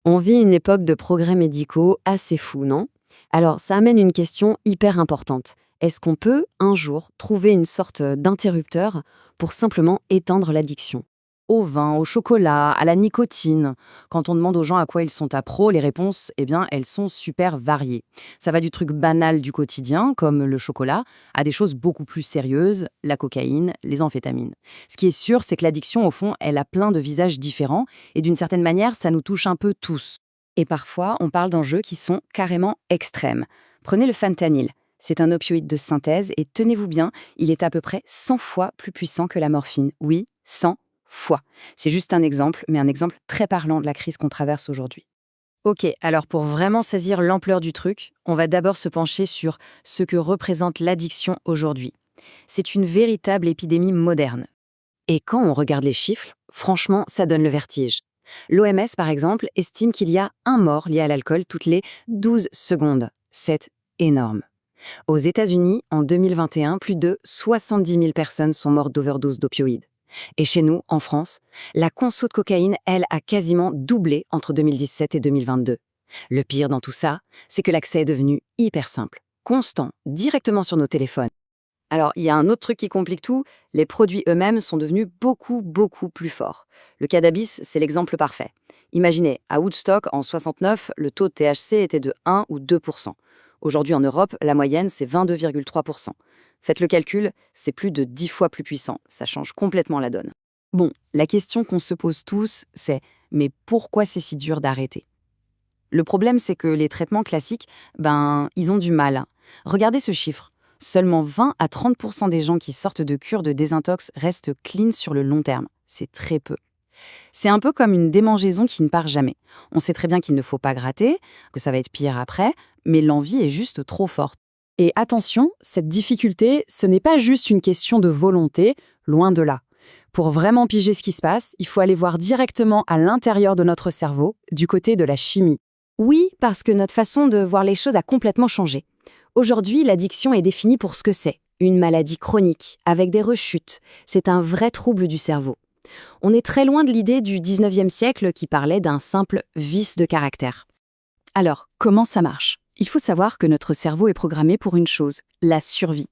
On vit une époque de progrès médicaux assez fou, non? Alors, ça amène une question hyper importante. Est-ce qu'on peut, un jour, trouver une sorte d'interrupteur pour simplement éteindre l'addiction? Au vin, au chocolat, à la nicotine. Quand on demande aux gens à quoi ils sont accros, les réponses, eh bien, elles sont super variées. Ça va du truc banal du quotidien, comme le chocolat, à des choses beaucoup plus sérieuses, la cocaïne, les amphétamines. Ce qui est sûr, c'est que l'addiction, au fond, elle a plein de visages différents, et d'une certaine manière, ça nous touche un peu tous. Et parfois, on parle d'enjeux qui sont carrément extrêmes. Prenez le fentanyl. C'est un opioïde de synthèse et tenez-vous bien, il est à peu près 100 fois plus puissant que la morphine. Oui, 100 fois. C'est juste un exemple, mais un exemple très parlant de la crise qu'on traverse aujourd'hui. Ok, alors pour vraiment saisir l'ampleur du truc, on va d'abord se pencher sur ce que représente l'addiction aujourd'hui. C'est une véritable épidémie moderne. Et quand on regarde les chiffres, franchement, ça donne le vertige. L'OMS, par exemple, estime qu'il y a un mort lié à l'alcool toutes les 12 secondes. C'est énorme. Aux États-Unis, en 2021, plus de 70 000 personnes sont mortes d'overdose d'opioïdes. Et chez nous, en France, la conso de cocaïne, elle, a quasiment doublé entre 2017 et 2022. Le pire dans tout ça, c'est que l'accès est devenu hyper simple, constant, directement sur nos téléphones. Alors, il y a un autre truc qui complique tout, les produits eux-mêmes sont devenus beaucoup, beaucoup plus forts. Le cannabis, c'est l'exemple parfait. Imaginez, à Woodstock, en 69, le taux de THC était de 1 ou 2%. Aujourd'hui, en Europe, la moyenne, c'est 22,3%. Faites le calcul, c'est plus de 10 fois plus puissant. Ça change complètement la donne. Bon, la question qu'on se pose tous, c'est mais pourquoi c'est si dur d'arrêter? Le problème, c'est que les traitements classiques, ils ont du mal. Regardez ce chiffre. Seulement 20 à 30% des gens qui sortent de cure de désintox restent clean sur le long terme. C'est très peu. C'est un peu comme une démangeaison qui ne part jamais. On sait très bien qu'il ne faut pas gratter, que ça va être pire après, mais l'envie est juste trop forte. Et attention, cette difficulté, ce n'est pas juste une question de volonté, loin de là. Pour vraiment piger ce qui se passe, il faut aller voir directement à l'intérieur de notre cerveau, du côté de la chimie. Oui, parce que notre façon de voir les choses a complètement changé. Aujourd'hui, l'addiction est définie pour ce que c'est, une maladie chronique, avec des rechutes. C'est un vrai trouble du cerveau. On est très loin de l'idée du 19e siècle qui parlait d'un simple vice de caractère. Alors, comment ça marche? Il faut savoir que notre cerveau est programmé pour une chose, la survie.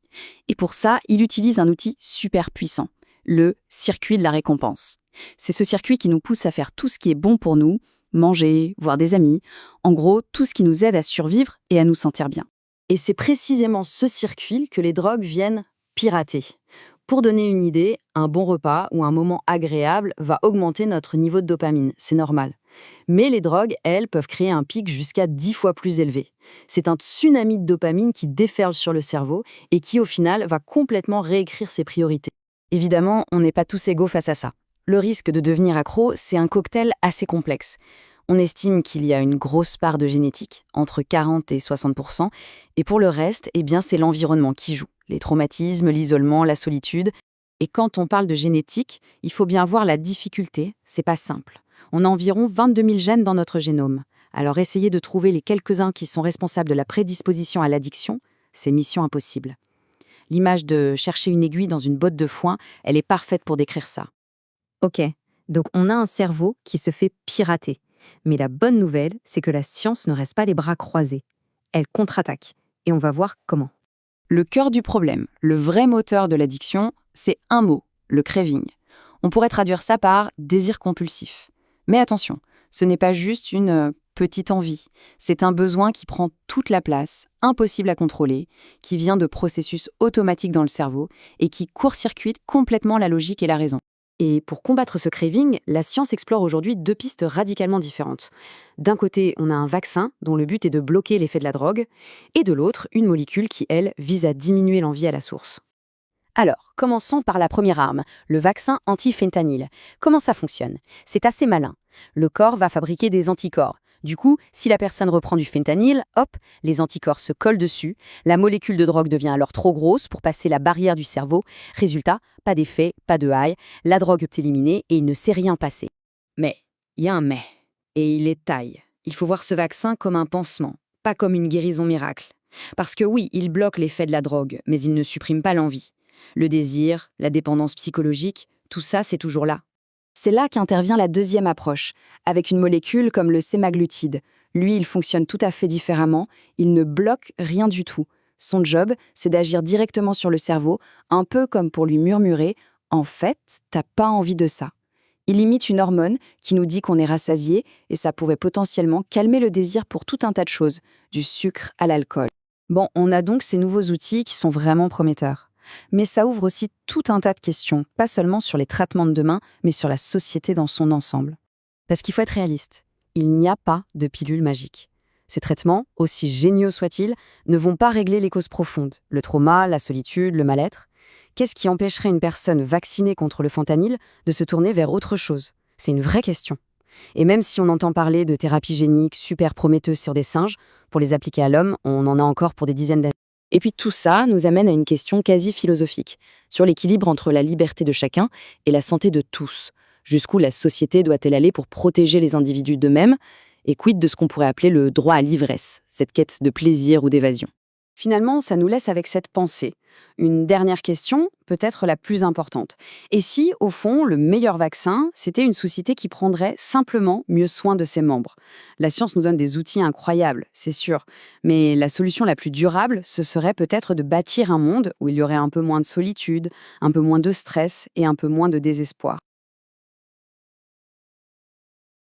Et pour ça, il utilise un outil super puissant, le circuit de la récompense. C'est ce circuit qui nous pousse à faire tout ce qui est bon pour nous, manger, voir des amis, en gros, tout ce qui nous aide à survivre et à nous sentir bien. Et c'est précisément ce circuit que les drogues viennent pirater. Pour donner une idée, un bon repas ou un moment agréable va augmenter notre niveau de dopamine, c'est normal. Mais les drogues, elles, peuvent créer un pic jusqu'à 10 fois plus élevé. C'est un tsunami de dopamine qui déferle sur le cerveau et qui, au final, va complètement réécrire ses priorités. Évidemment, on n'est pas tous égaux face à ça. Le risque de devenir accro, c'est un cocktail assez complexe. On estime qu'il y a une grosse part de génétique, entre 40 et 60%, et pour le reste, c'est l'environnement qui joue. Les traumatismes, l'isolement, la solitude. Et quand on parle de génétique, il faut bien voir la difficulté, c'est pas simple. On a environ 22 000 gènes dans notre génome. Alors essayer de trouver les quelques-uns qui sont responsables de la prédisposition à l'addiction, c'est mission impossible. L'image de chercher une aiguille dans une botte de foin, elle est parfaite pour décrire ça. Ok, donc on a un cerveau qui se fait pirater. Mais la bonne nouvelle, c'est que la science ne reste pas les bras croisés. Elle contre-attaque. Et on va voir comment. Le cœur du problème, le vrai moteur de l'addiction, c'est un mot, le craving. On pourrait traduire ça par désir compulsif. Mais attention, ce n'est pas juste une petite envie. C'est un besoin qui prend toute la place, impossible à contrôler, qui vient de processus automatiques dans le cerveau et qui court-circuite complètement la logique et la raison. Et pour combattre ce craving, la science explore aujourd'hui deux pistes radicalement différentes. D'un côté, on a un vaccin dont le but est de bloquer l'effet de la drogue, et de l'autre, une molécule qui, elle, vise à diminuer l'envie à la source. Alors, commençons par la première arme, le vaccin anti-fentanyl. Comment ça fonctionne? C'est assez malin. Le corps va fabriquer des anticorps. Du coup, si la personne reprend du fentanyl, hop, les anticorps se collent dessus, la molécule de drogue devient alors trop grosse pour passer la barrière du cerveau. Résultat, pas d'effet, pas de high, la drogue est éliminée et il ne s'est rien passé. Mais, il y a un mais, et il est taille. Il faut voir ce vaccin comme un pansement, pas comme une guérison miracle. Parce que oui, il bloque l'effet de la drogue, mais il ne supprime pas l'envie. Le désir, la dépendance psychologique, tout ça, c'est toujours là. C'est là qu'intervient la deuxième approche, avec une molécule comme le sémaglutide. Lui, il fonctionne tout à fait différemment, il ne bloque rien du tout. Son job, c'est d'agir directement sur le cerveau, un peu comme pour lui murmurer « En fait, t'as pas envie de ça ». Il imite une hormone qui nous dit qu'on est rassasié et ça pourrait potentiellement calmer le désir pour tout un tas de choses, du sucre à l'alcool. Bon, on a donc ces nouveaux outils qui sont vraiment prometteurs. Mais ça ouvre aussi tout un tas de questions, pas seulement sur les traitements de demain, mais sur la société dans son ensemble. Parce qu'il faut être réaliste, il n'y a pas de pilule magique. Ces traitements, aussi géniaux soient-ils, ne vont pas régler les causes profondes, le trauma, la solitude, le mal-être. Qu'est-ce qui empêcherait une personne vaccinée contre le fentanyl de se tourner vers autre chose? C'est une vraie question. Et même si on entend parler de thérapies géniques super prometteuses sur des singes, pour les appliquer à l'homme, on en a encore pour des dizaines d'années. Et puis tout ça nous amène à une question quasi philosophique, sur l'équilibre entre la liberté de chacun et la santé de tous. Jusqu'où la société doit-elle aller pour protéger les individus d'eux-mêmes? Et quid de ce qu'on pourrait appeler le droit à l'ivresse, cette quête de plaisir ou d'évasion? Finalement, ça nous laisse avec cette pensée. Une dernière question, peut-être la plus importante. Et si, au fond, le meilleur vaccin, c'était une société qui prendrait simplement mieux soin de ses membres? La science nous donne des outils incroyables, c'est sûr. Mais la solution la plus durable, ce serait peut-être de bâtir un monde où il y aurait un peu moins de solitude, un peu moins de stress et un peu moins de désespoir.